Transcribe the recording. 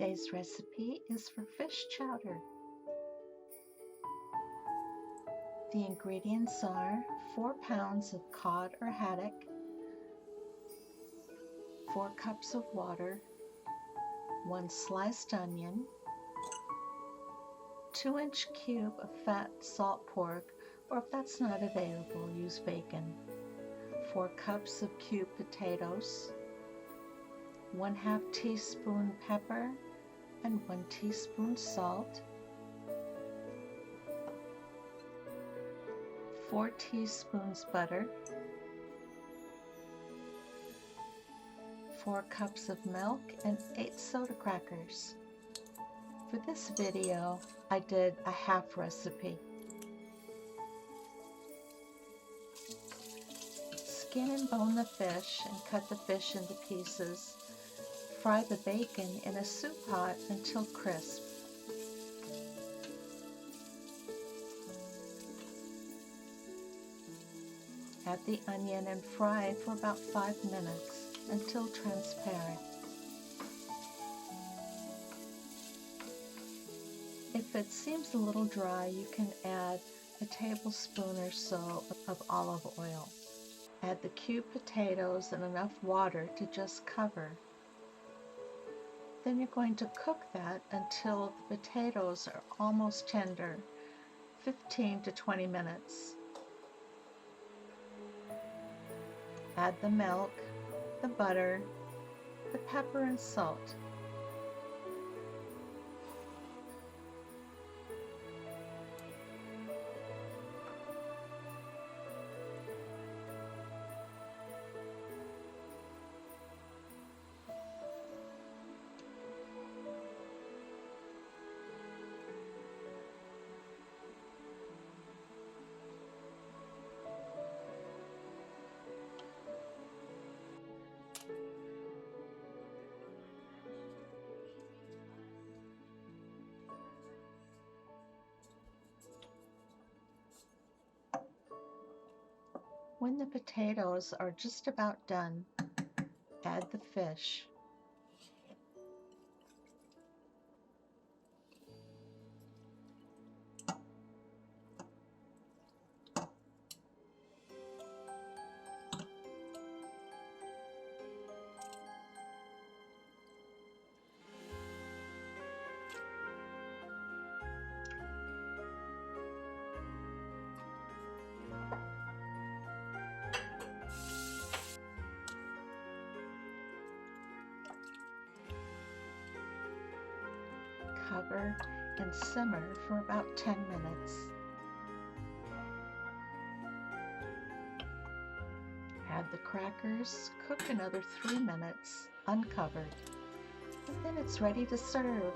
Today's recipe is for fish chowder. The ingredients are 4 pounds of cod or haddock, 4 cups of water, 1 sliced onion, 2-inch cube of fat salt pork, or if that's not available, use bacon, 4 cups of cubed potatoes, 1/2 teaspoon pepper and 1 teaspoon salt, 4 teaspoons butter, 4 cups of milk, and 8 soda crackers. For this video, I did a half recipe. Skin and bone the fish and cut the fish into pieces. Fry the bacon in a soup pot until crisp. Add the onion and fry for about 5 minutes until transparent. If it seems a little dry, you can add a tablespoon or so of olive oil. Add the cubed potatoes and enough water to just cover. Then you're going to cook that until the potatoes are almost tender, 15 to 20 minutes. Add the milk, the butter, the pepper and salt. When the potatoes are just about done, add the fish. Cover and simmer for about 10 minutes. Add the crackers, cook another 3 minutes, uncovered, and then it's ready to serve.